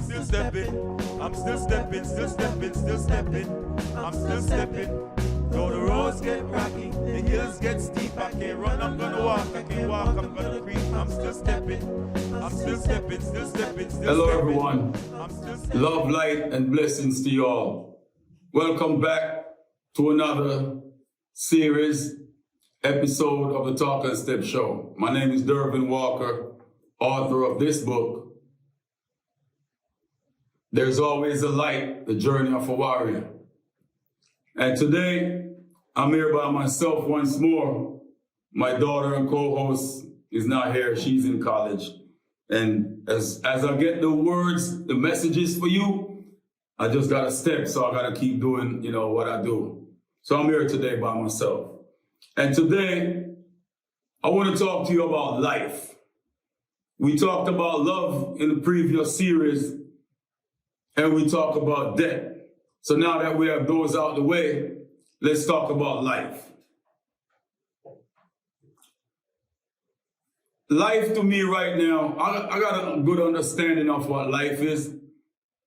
still stepping. I'm still stepping, still stepping, still stepping. I'm still stepping. Though the roads get rocky, the hills get steep. I can't run, I'm gonna walk. I can't walk, I'm gonna creep. I'm still stepping. I'm still stepping, still stepping, still Hello, stepping. everyone. Love, light, and blessings to you all. Welcome back to another series, episode of the Talk and Step Show. My name is Dervin Walker, author of this book, There's Always a Light, The Journey of a Warrior. And today, I'm here by myself once more. My daughter and co-host is not here. She's in college. And as I get the words, the messages for you, I just got to step. So I got to keep doing, what I do. So I'm here today by myself. And today, I want to talk to you about life. We talked about love in the previous series, and we talked about death. So now that we have those out the way, let's talk about life. Life to me right now, I got a good understanding of what life is,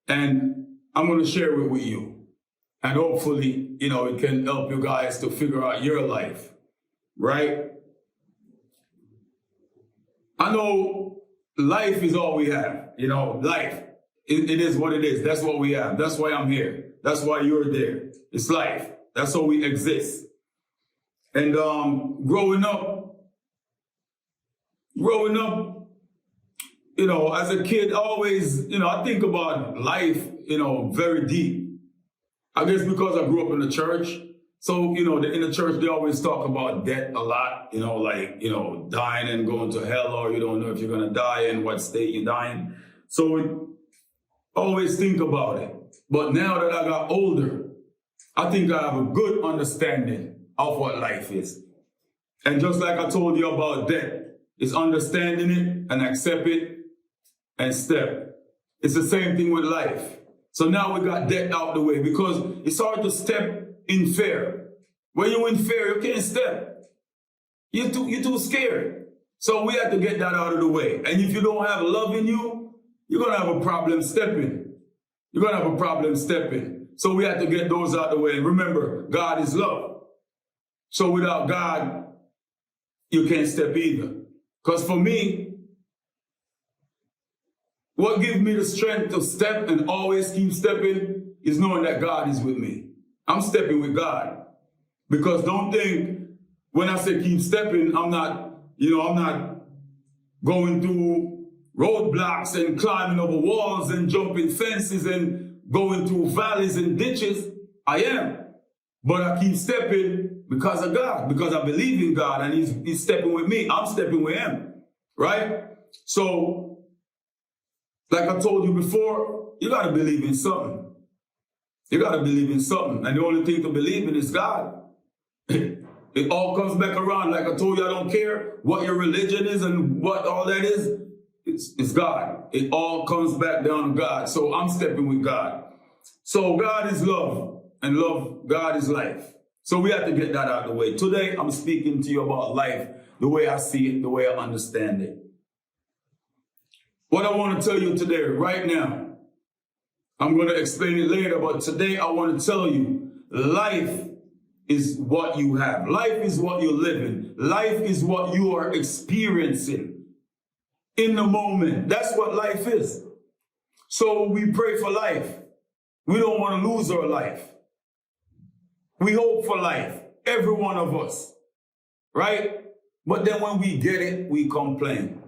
and I'm going to share it with you. And hopefully, it can help you guys to figure out your life, right? I know life is all we have, life. It is what it is. That's what we have. That's why I'm here. That's why you're there. It's life. That's how we exist. And growing up, as a kid, always, I think about life, very deep. I guess because I grew up in the church. So, in the church, they always talk about death a lot, dying and going to hell, or you don't know if you're going to die and what state you're dying. So always think about it. But now that I got older, I think I have a good understanding of what life is. And just like I told you about death, it's understanding it and accept it and step. It's the same thing with life. So now we got death out the way because it's hard to step in fear. When you're in fear, you can't step. You're too scared. So we have to get that out of the way. And if you don't have love in you, you're going to have a problem stepping. You're going to have a problem stepping. So we have to get those out of the way. And remember, God is love. So without God, you can't step either. Because for me, what gives me the strength to step and always keep stepping is knowing that God is with me. I'm stepping with God. Because don't think when I say keep stepping, I'm not going through roadblocks and climbing over walls and jumping fences and going through valleys and ditches. I am. But I keep stepping because of God, because I believe in God and He's stepping with me. I'm stepping with Him, right? So, like I told you before, you got to believe in something. You got to believe in something. And the only thing to believe in is God. It all comes back around. Like I told you, I don't care what your religion is and what all that is. It's God. It all comes back down to God. So I'm stepping with God. So God is love, and God is life. So we have to get that out of the way. Today, I'm speaking to you about life, the way I see it, the way I understand it. What I want to tell you today, right now, I'm going to explain it later, but today I want to tell you, life is what you have. Life is what you're living. Life is what you are experiencing in the moment. That's what life is. So we pray for life. We don't want to lose our life. We hope for life, every one of us, right? But then when we get it, we complain.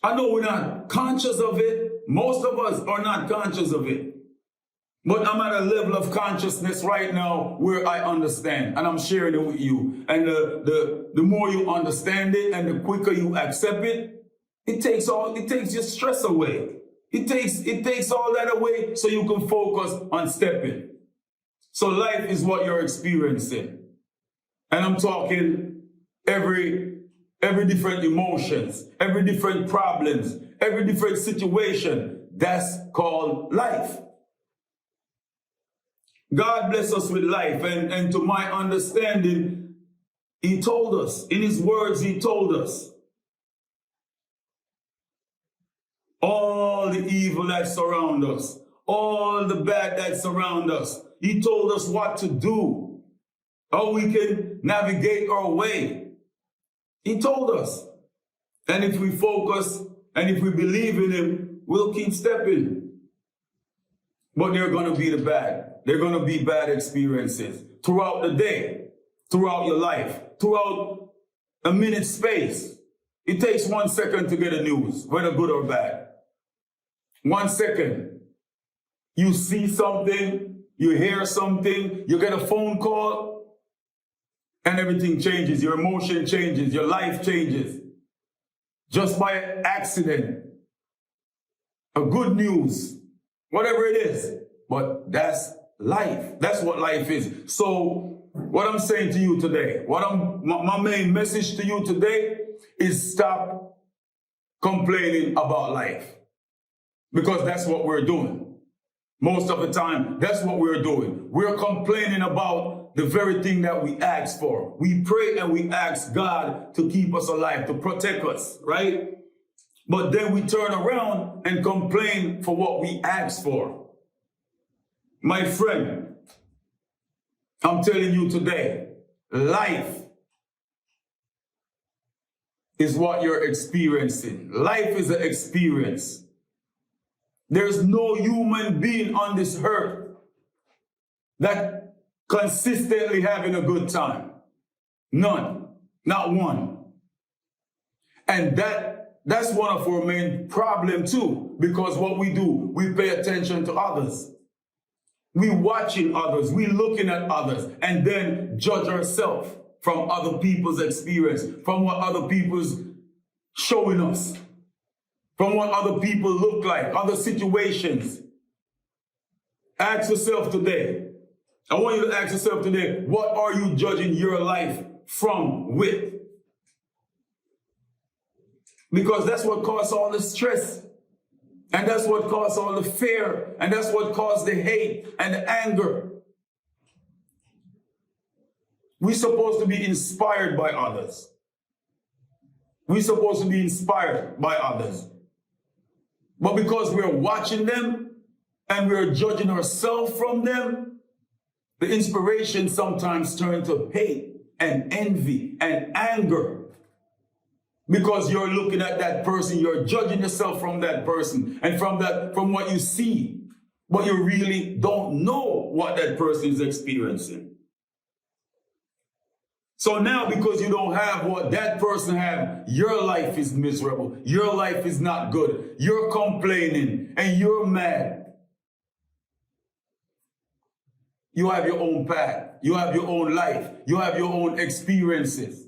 I know we're not conscious of it. Most of us are not conscious of it. But I'm at a level of consciousness right now where I understand, and I'm sharing it with you. And the more you understand it and the quicker you accept it, it takes your stress away. It takes all that away so you can focus on stepping. So life is what you're experiencing. And I'm talking every different emotions, every different problems, every different situation. That's called life. God bless us with life. And to my understanding, He told us, in His words, He told us all the evil that surrounds us, all the bad that surrounds us. He told us what to do, how we can navigate our way. He told us. And if we focus and if we believe in him, we'll keep stepping. But they're going to be the bad. They're going to be bad experiences throughout the day, throughout your life, throughout a minute space. It takes 1 second to get a news, whether good or bad. 1 second. You see something, you hear something, you get a phone call, and everything changes. Your emotion changes, your life changes. Just by accident. A good news, whatever it is. But that's life. That's what life is. So what I'm saying to you today, my main message to you today is stop complaining about life. Because that's what we're doing. Most of the time, that's what we're doing. We're complaining about the very thing that we ask for. We pray and we ask God to keep us alive, to protect us, right? But then we turn around and complain for what we asked for. My friend, I'm telling you today, life is what you're experiencing. Life is an experience. There's no human being on this earth that consistently having a good time. None. Not one. And that's one of our main problems too, because what we do, we pay attention to others. We watching others, we looking at others, and then judge ourselves from other people's experience, from what other people's showing us, from what other people look like, other situations. Ask yourself today, I want you to ask yourself today, what are you judging your life from with? Because that's what caused all the stress. And that's what caused all the fear. And that's what caused the hate and the anger. We're supposed to be inspired by others. We're supposed to be inspired by others. But because we're watching them and we're judging ourselves from them, the inspiration sometimes turns to hate and envy and anger. Because you're looking at that person, you're judging yourself from that person and from what you see, but you really don't know what that person is experiencing. So now, because you don't have what that person has, your life is miserable. Your life is not good. You're complaining and you're mad. You have your own path. You have your own life. You have your own experiences.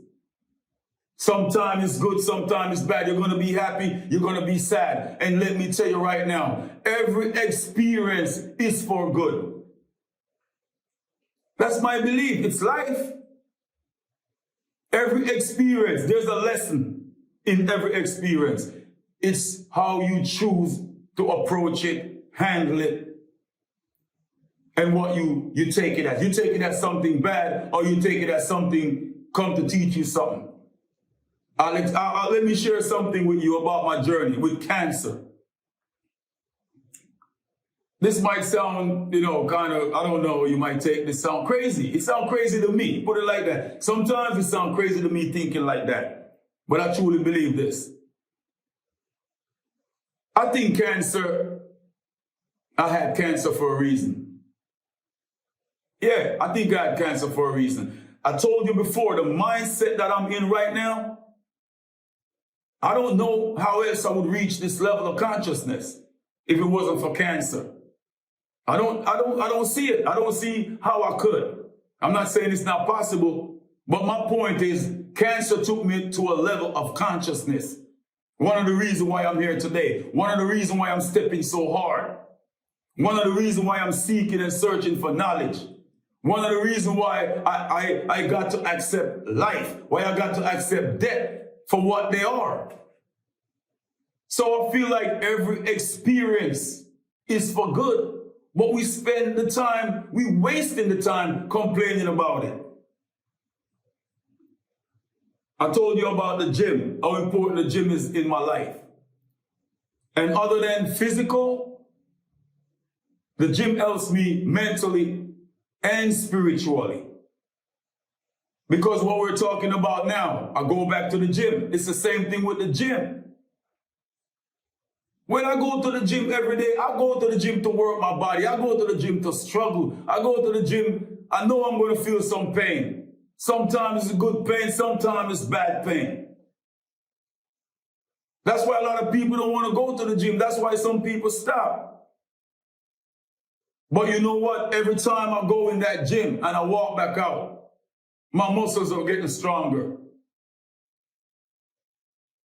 Sometimes it's good, sometimes it's bad. You're going to be happy, you're going to be sad. And let me tell you right now, every experience is for good. That's my belief. It's life. Every experience, there's a lesson in every experience. It's how you choose to approach it, handle it, and what you take it as. You take it as something bad, or you take it as something come to teach you something. Let me share something with you about my journey with cancer. This might sound, kind of, I don't know, you might take this sound crazy. It sounds crazy to me, put it like that. Sometimes it sounds crazy to me thinking like that. But I truly believe this. I think I had cancer for a reason. Yeah, I think I had cancer for a reason. I told you before, the mindset that I'm in right now, I don't know how else I would reach this level of consciousness if it wasn't for cancer. I don't see it. I don't see how I could. I'm not saying it's not possible, but my point is cancer took me to a level of consciousness. One of the reasons why I'm here today. One of the reasons why I'm stepping so hard. One of the reasons why I'm seeking and searching for knowledge. One of the reasons why I got to accept life, why I got to accept death for what they are. So I feel like every experience is for good, but we spend the time, we wasting the time complaining about it. I told you about the gym, how important the gym is in my life. And other than physical, the gym helps me mentally and spiritually. Because what we're talking about now, I go back to the gym. It's the same thing with the gym. When I go to the gym every day, I go to the gym to work my body. I go to the gym to struggle. I go to the gym, I know I'm going to feel some pain. Sometimes it's good pain, sometimes it's bad pain. That's why a lot of people don't want to go to the gym. That's why some people stop. But you know what? Every time I go in that gym and I walk back out, my muscles are getting stronger.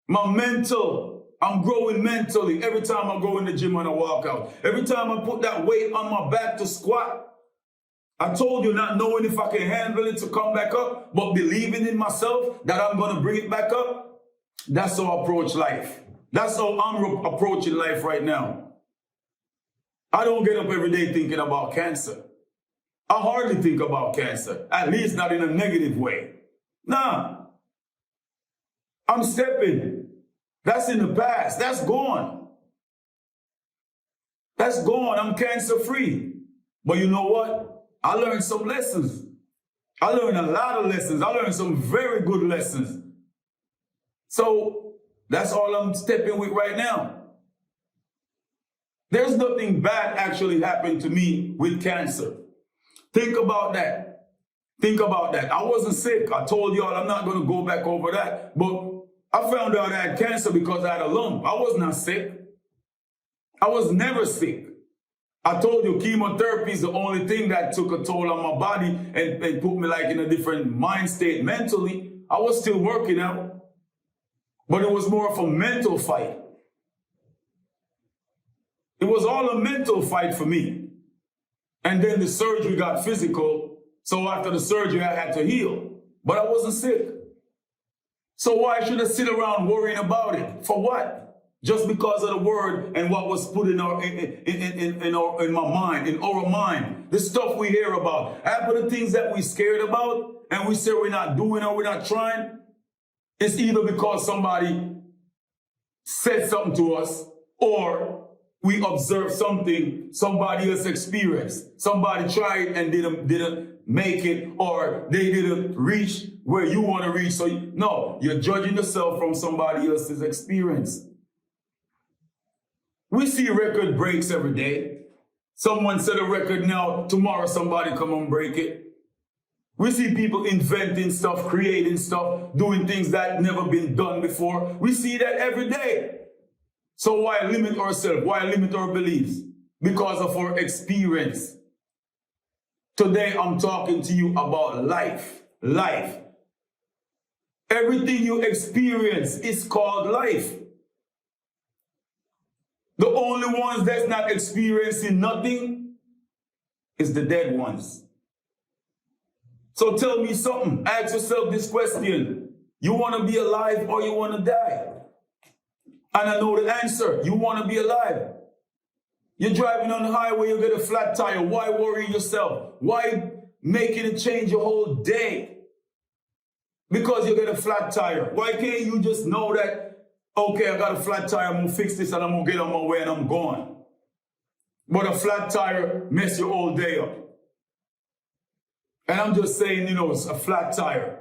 I'm growing mentally every time I go in the gym and I walk out. Every time I put that weight on my back to squat, I told you, not knowing if I can handle it to come back up, but believing in myself that I'm going to bring it back up. That's how I approach life. That's how I'm approaching life right now. I don't get up every day thinking about cancer. I hardly think about cancer, at least not in a negative way. Nah. I'm stepping. That's in the past. That's gone. That's gone. I'm cancer free. But you know what? I learned some lessons. I learned a lot of lessons. I learned some very good lessons. So that's all I'm stepping with right now. There's nothing bad actually happened to me with cancer. Think about that. Think about that. I wasn't sick. I told y'all I'm not going to go back over that. But I found out I had cancer because I had a lump. I was not sick. I was never sick. I told you chemotherapy is the only thing that took a toll on my body and put me like in a different mind state mentally. I was still working out. But it was more of a mental fight. It was all a mental fight for me. And then the surgery got physical. So after the surgery, I had to heal. But I wasn't sick. So why should I sit around worrying about it? For what? Just because of the word and what was put in my mind, in our mind. The stuff we hear about. After the things that we're scared about and we say we're not doing or we're not trying, it's either because somebody said something to us or we observed something somebody else experienced. Somebody tried and didn't make it, or they didn't reach where you want to reach. So no, you're judging yourself from somebody else's experience. We see record breaks every day. Someone set a record now, tomorrow somebody come and break it. We see people inventing stuff, creating stuff, doing things that never been done before. We see that every day. So why limit ourselves? Why limit our beliefs? Because of our experience. Today I'm talking to you about life. Life. Everything you experience is called life. The only ones that's not experiencing nothing is the dead ones. So tell me something. Ask yourself this question. You want to be alive or you want to die? And I know the answer. You want to be alive. You're driving on the highway, you get a flat tire. Why worry yourself? Why making it change your whole day? Because you get a flat tire. Why can't you just know that, okay, I got a flat tire, I'm going to fix this and I'm going to get on my way and I'm gone. But a flat tire mess your whole day up. And I'm just saying, it's a flat tire.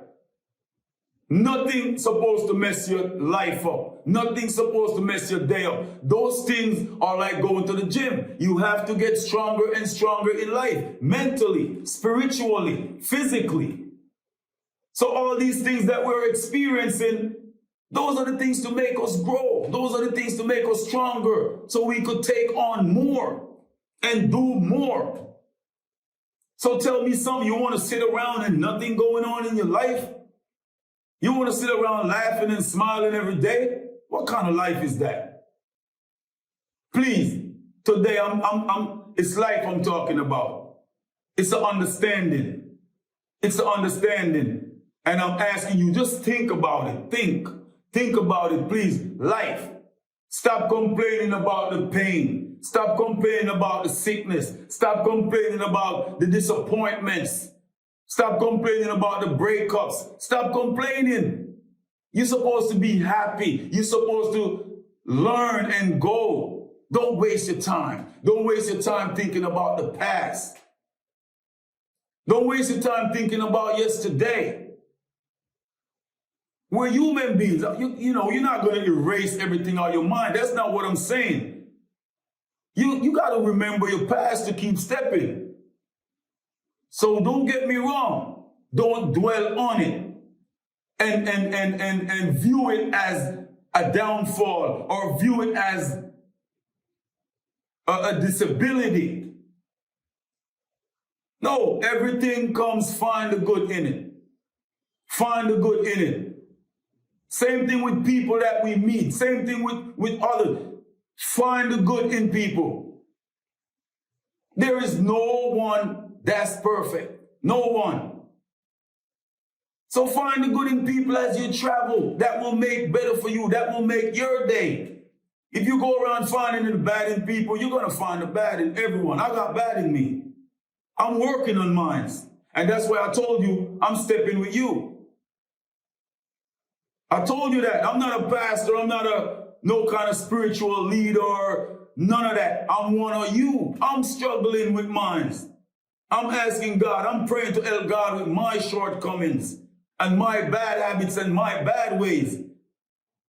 Nothing supposed to mess your life up. Nothing supposed to mess your day up. Those things are like going to the gym. You have to get stronger and stronger in life. Mentally, spiritually, physically. So all these things that we're experiencing, those are the things to make us grow. Those are the things to make us stronger. So we could take on more and do more. So tell me something, you want to sit around and nothing going on in your life? You want to sit around laughing and smiling every day? What kind of life is that? Please, today it's life I'm talking about. It's an understanding. It's an understanding. And I'm asking you, just think about it. Think about it, please. Life. Stop complaining about the pain. Stop complaining about the sickness. Stop complaining about the disappointments. Stop complaining about the breakups. Stop complaining. You're supposed to be happy. You're supposed to learn and go. Don't waste your time. Don't waste your time thinking about the past. Don't waste your time thinking about yesterday. We're human beings. You know, you're not going to erase everything out of your mind. That's not what I'm saying. You got to remember your past to keep stepping. So don't get me wrong. Don't dwell on it and view it as a downfall or view it as a disability. No, everything comes, find the good in it. Find the good in it. Same thing with people that we meet. Same thing with others. Find the good in people. There is no one that's perfect. No one. So find the good in people as you travel. That will make better for you. That will make your day. If you go around finding the bad in people, you're going to find the bad in everyone. I got bad in me. I'm working on mine. And that's why I told you I'm stepping with you. I told you that. I'm not a pastor. I'm not no kind of spiritual leader. None of that. I'm one of you. I'm struggling with mine. I'm asking God. I'm praying to help God with my shortcomings and my bad habits and my bad ways.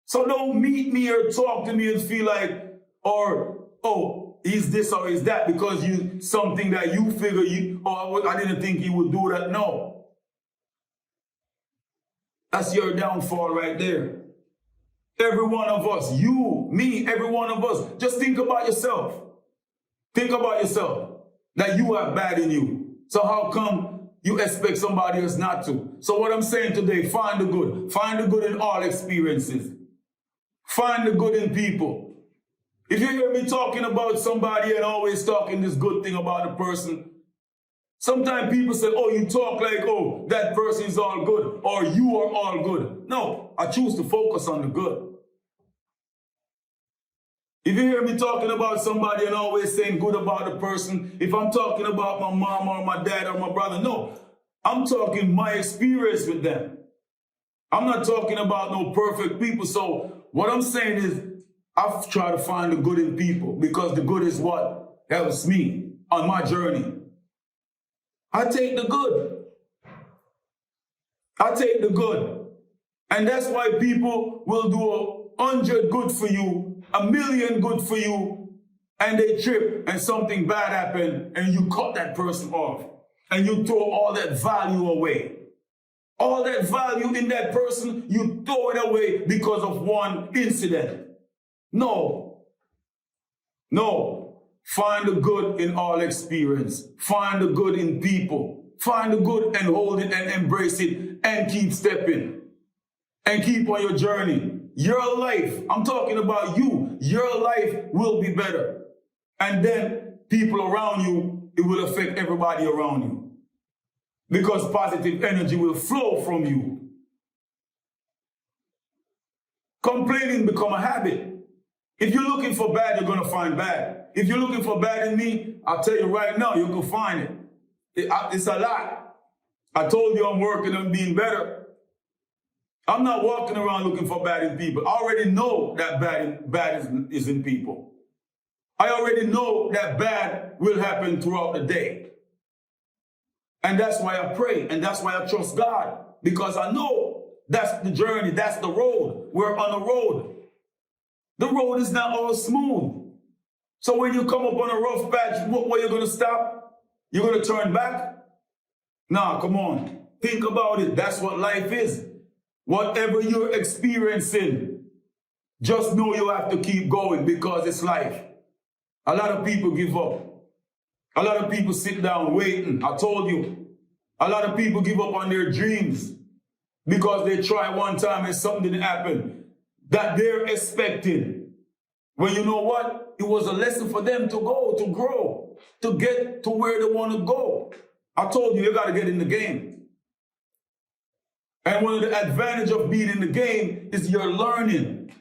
So don't meet me or talk to me and feel like, oh, is this or is that because you something that you figure I didn't think you would do that. No. That's your downfall right there. Every one of us, you, me, every one of us, just think about yourself. Think about yourself, that you have bad in you. So how come you expect somebody else not to? So what I'm saying today, find the good. Find the good in all experiences. Find the good in people. If you hear me talking about somebody and always talking this good thing about the person, sometimes people say, oh, you talk like, oh, that person is all good, or you are all good. No, I choose to focus on the good. If you hear me talking about somebody and always saying good about the person, if I'm talking about my mom or my dad or my brother, no, I'm talking my experience with them. I'm not talking about no perfect people. So what I'm saying is I've tried to find the good in people because the good is what helps me on my journey. I take the good. I take the good. And that's why people will do 100 good for you, 1,000,000 good for you, and they trip and something bad happened and you cut that person off and you throw all that value away. All that value in that person, you throw it away because of one incident. No. No. Find the good in all experience. Find the good in people. Find the good and hold it and embrace it and keep stepping. And keep on your journey. Your life, I'm talking about you. Your life will be better. And then people around you, it will affect everybody around you. Because positive energy will flow from you. Complaining become a habit. If you're looking for bad, you're going to find bad. If you're looking for bad in me, I'll tell you right now, you can find it. It's a lot. I told you I'm working on being better. I'm not walking around looking for bad in people. I already know that bad is in people. I already know that bad will happen throughout the day. And that's why I pray, and that's why I trust God. Because I know that's the journey, that's the road. We're on a road. The road is not all smooth. So when you come up on a rough patch, what you're going to stop? You're going to turn back? Nah, come on. Think about it. That's what life is. Whatever you're experiencing, just know you have to keep going because it's life. A lot of people give up. A lot of people sit down waiting. I told you. A lot of people give up on their dreams because they try one time and something didn't happen that they're expecting. Well, you know what? It was a lesson for them to go, to grow, to get to where they want to go. I told you, you got to get in the game. And one of the advantages of being in the game is you're learning.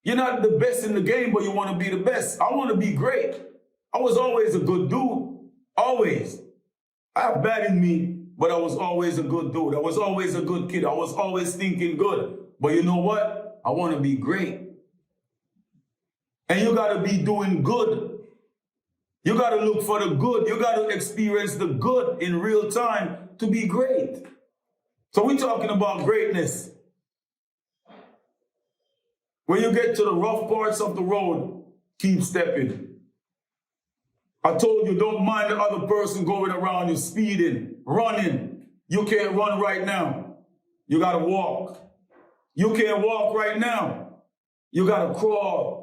You're not the best in the game, but you want to be the best. I want to be great. I was always a good dude. Always. I have bad in me, but I was always a good dude. I was always a good kid. I was always thinking good. But you know what? I want to be great. And you got to be doing good. You got to look for the good. You got to experience the good in real time to be great. So we're talking about greatness. When you get to the rough parts of the road, keep stepping. I told you, don't mind the other person going around you, speeding, running. You can't run right now. You got to walk. You can't walk right now. You got to crawl.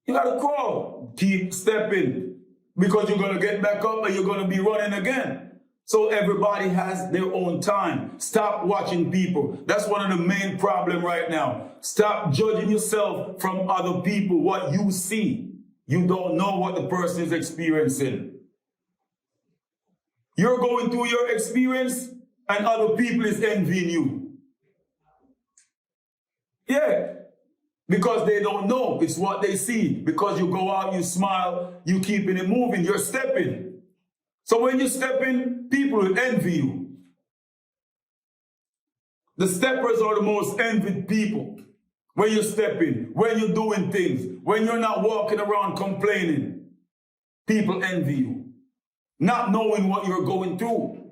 You got to crawl. Keep stepping, because you're going to get back up and you're going to be running again. So everybody has their own time. Stop watching people. That's one of the main problems right now. Stop judging yourself from other people, what you see. You don't know what the person is experiencing. You're going through your experience and other people is envying you. Yeah. Because they don't know. It's what they see. Because you go out, you smile, you keeping it moving, you're stepping. So when you step in, people will envy you. The steppers are the most envied people. When you step in, when you're doing things, when you're not walking around complaining, people envy you. Not knowing what you're going through.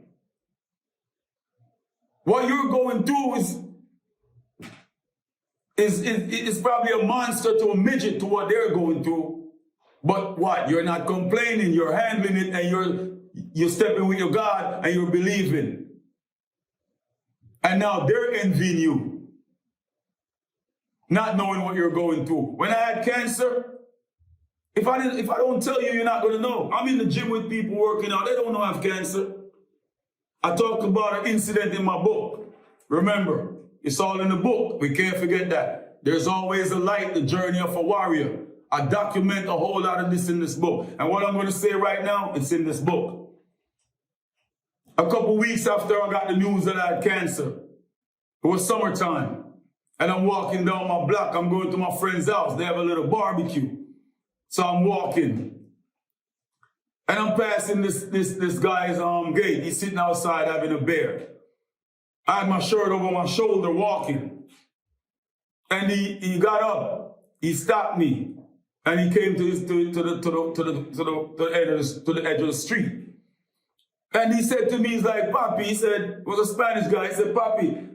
What you're going through is probably a monster to a midget to what they're going through. But what? You're not complaining, you're handling it, and you're stepping with your God and you're believing. And now they're envying you. Not knowing what you're going through. When I had cancer, if I don't tell you, you're not going to know. I'm in the gym with people working out. They don't know I have cancer. I talked about an incident in my book. Remember, it's all in the book. We can't forget that. There's always a light, the journey of a warrior. I document a whole lot of this in this book. And what I'm going to say right now, it's in this book. A couple weeks after I got the news that I had cancer, it was summertime. And I'm walking down my block. I'm going to my friend's house. They have a little barbecue. So I'm walking. And I'm passing this guy's gate. He's sitting outside having a beer. I had my shirt over my shoulder walking. And he got up. He stopped me. And he came to the edge of the street. And he said to me, he's like, Papi, he said, it was a Spanish guy. He said, Papi,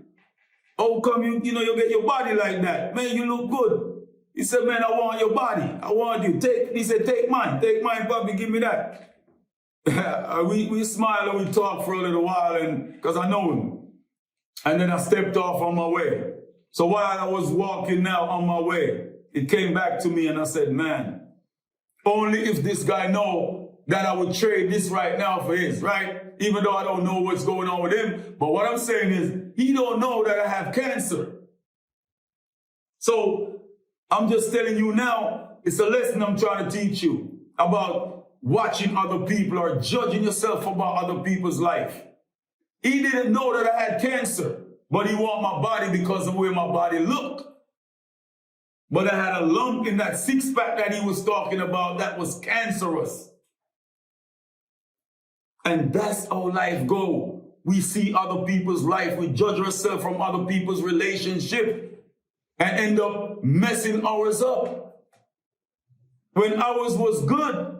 how come you get your body like that? Man, you look good. He said, man, I want your body. I want you. He said, take mine. Take mine, Papi, give me that. we smiled and we talked for a little while because I know him. And then I stepped off on my way. So while I was walking now on my way, it came back to me and I said, man, only if this guy know that I would trade this right now for his, right? Even though I don't know what's going on with him. But what I'm saying is, he don't know that I have cancer. So I'm just telling you now, it's a lesson I'm trying to teach you about watching other people or judging yourself about other people's life. He didn't know that I had cancer, but he want my body because of the way my body looked. But I had a lump in that six-pack that he was talking about that was cancerous. And that's how life goes. We see other people's life. We judge ourselves from other people's relationship and end up messing ours up. When ours was good,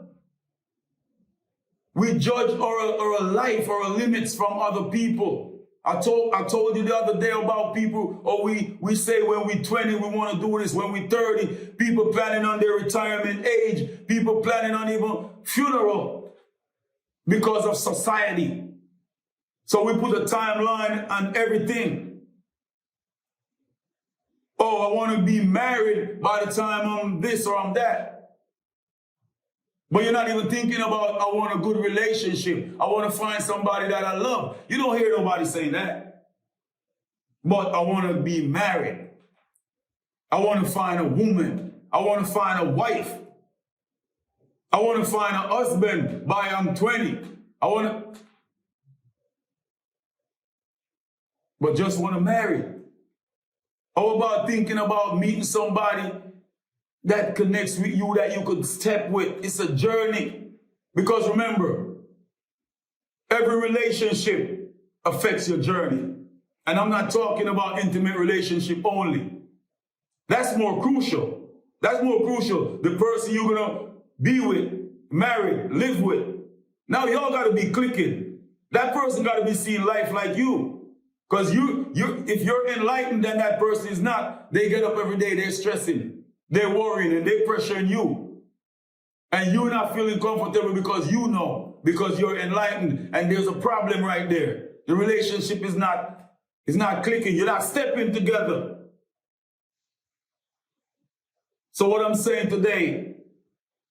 we judge our life, our limits from other people. I told you the other day about people, or we say when we're 20, we want to do this. When we're 30, people planning on their retirement age. People planning on even funeral because of society. So we put a timeline on everything. Oh, I want to be married by the time I'm this or I'm that. But you're not even thinking about, I want a good relationship. I want to find somebody that I love. You don't hear nobody saying that. But I want to be married. I want to find a woman. I want to find a wife. I want to find a husband by I'm 20. But just want to marry. How about thinking about meeting somebody that connects with you, that you could step with? It's a journey. Because remember, every relationship affects your journey. And I'm not talking about intimate relationship only. That's more crucial. That's more crucial. The person you're gonna be with, marry, live with. Now y'all gotta be clicking. That person gotta be seeing life like you. Because if you're enlightened and that person is not, they get up every day, they're stressing, they're worrying, and they're pressuring you. And you're not feeling comfortable because you know, because you're enlightened, and there's a problem right there. The relationship is not clicking. You're not stepping together. So what I'm saying today,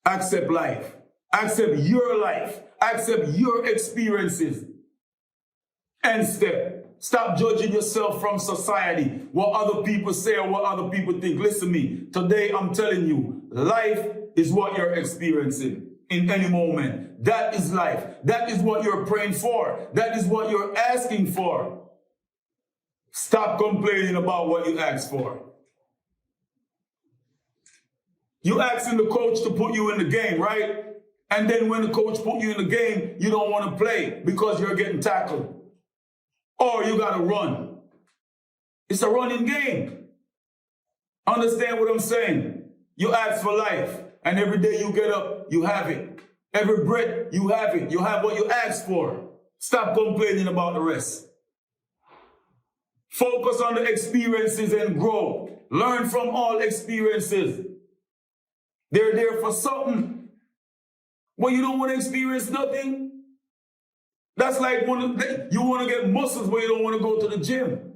accept life. Accept your life. Accept your experiences. And step. Stop judging yourself from society, what other people say or what other people think. Listen to me. Today I'm telling you, life is what you're experiencing in any moment. That is life. That is what you're praying for. That is what you're asking for. Stop complaining about what you asked for. You asking the coach to put you in the game, right? And then when the coach put you in the game, you don't want to play because you're getting tackled. Or you got to run. It's a running game. Understand what I'm saying? You ask for life, and every day you get up, you have it. Every breath, you have it. You have what you asked for. Stop complaining about the rest. Focus on the experiences and grow. Learn from all experiences. They're there for something. Well, you don't want to experience nothing. That's like you want to get muscles, but you don't want to go to the gym.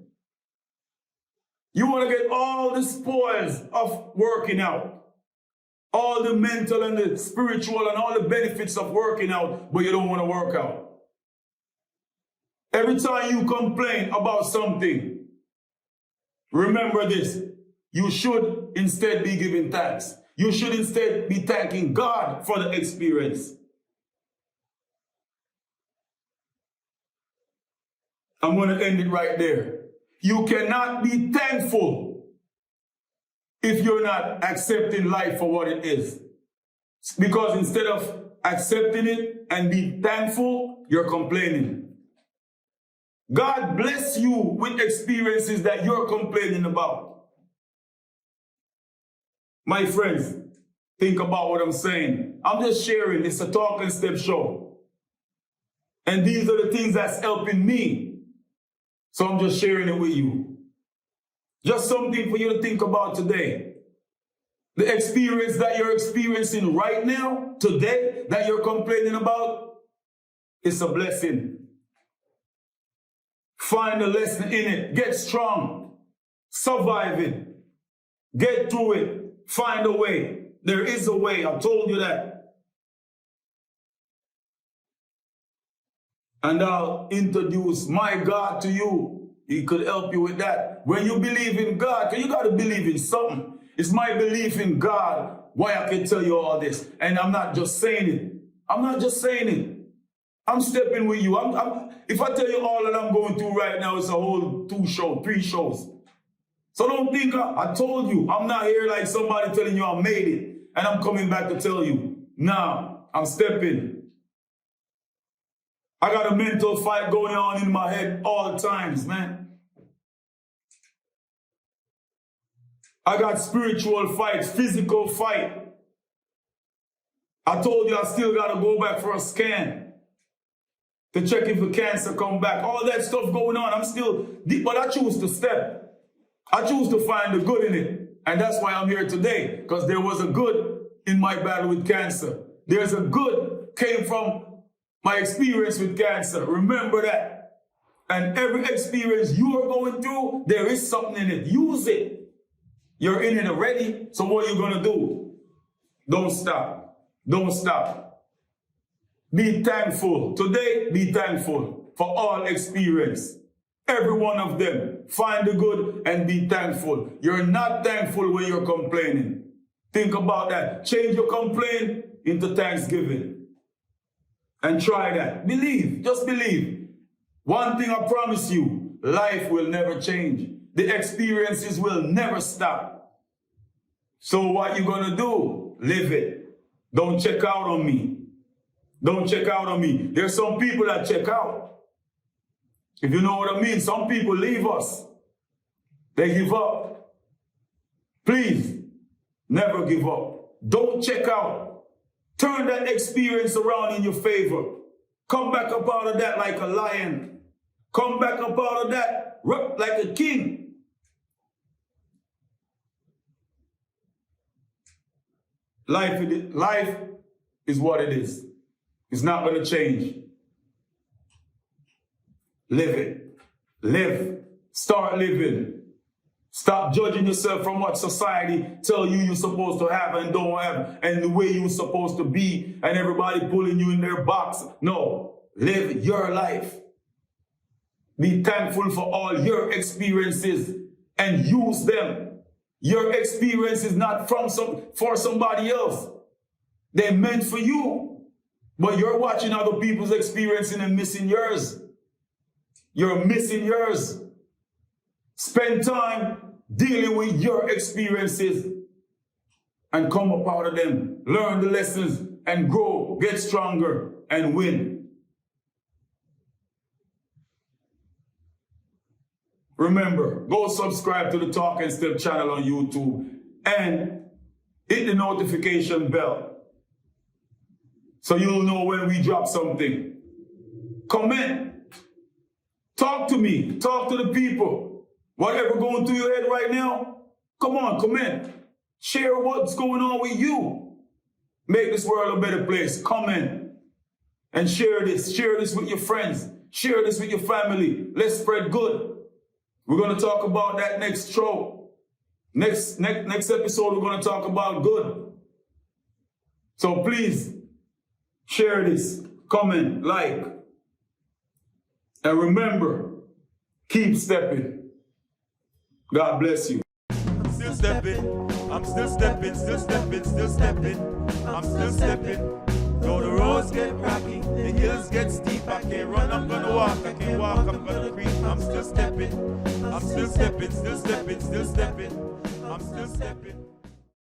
You want to get all the spoils of working out. All the mental and the spiritual and all the benefits of working out, but you don't want to work out. Every time you complain about something, remember this. You should instead be giving thanks. You should instead be thanking God for the experience. I'm going to end it right there. You cannot be thankful if you're not accepting life for what it is. Because instead of accepting it and be thankful, you're complaining. God bless you with experiences that you're complaining about. My friends, think about what I'm saying. I'm just sharing. It's a Talk and Step show. And these are the things that's helping me. So I'm just sharing it with you. Just something for you to think about today. The experience that you're experiencing right now, today, that you're complaining about, it's a blessing. Find a lesson in it. Get strong. Survive it. Get through it. Find a way. There is a way. I told you that. And I'll introduce my God to you. He could help you with that. When you believe in God, because you got to believe in something. It's my belief in God why I can tell you all this. And I'm not just saying it. I'm not just saying it. I'm stepping with you. If I tell you all that I'm going through right now, it's a whole 3 shows. So don't think I told you. I'm not here like somebody telling you I made it. And I'm coming back to tell you. Nah, I'm stepping. I got a mental fight going on in my head all times, man. I got spiritual fights, physical fight. I told you I still got to go back for a scan to check if the cancer come back. All that stuff going on. I'm still deep, but I choose to step. I choose to find the good in it. And that's why I'm here today, because there was a good in my battle with cancer. There's a good came from my experience with cancer. Remember that. And every experience you are going through, there is something in it. Use it. You're in it already. So what are you going to do? Don't stop. Don't stop. Be thankful. Today, be thankful for all experience. Every one of them. Find the good and be thankful. You're not thankful when you're complaining. Think about that. Change your complaint into thanksgiving. And try that. Believe. Just believe. One thing I promise you, life will never change. The experiences will never stop. So what you gonna do? Live it. Don't check out on me. Don't check out on me. There's some people that check out. If you know what I mean, some people leave us. They give up. Please, Never give up. Don't check out. Turn that experience around in your favor. Come back up out of that like a lion. Come back up out of that like a king. Life is what it is. It's not going to change. Live it. Live. Start living. Stop judging yourself from what society tell you you're supposed to have and don't have and the way you're supposed to be and everybody pulling you in their box. No. Live your life. Be thankful for all your experiences and use them. Your experience is not for somebody else. They're meant for you. But you're watching other people's experience and missing yours. You're missing yours. Spend time dealing with your experiences and come up out of them. Learn the lessons and grow, get stronger and win. Remember, go subscribe to the Talk and Step channel on YouTube and hit the notification bell so you'll know when we drop something. Comment. Talk to me. Talk to the people. Whatever going through your head right now, come on, comment. Share what's going on with you. Make this world a better place. Comment and share this. Share this with your friends. Share this with your family. Let's spread good. We're going to talk about that next show. Next episode, we're going to talk about good. So please, share this, comment, like. And remember, keep stepping. God bless you. I'm still stepping. I'm still stepping, still stepping, still stepping. I'm still stepping. Though the roads get rocky, the hills get steep, I can't run, I'm gonna walk, I can't walk, I'm gonna creep. I'm still stepping, I'm still stepping, still stepping, still stepping. I'm still stepping.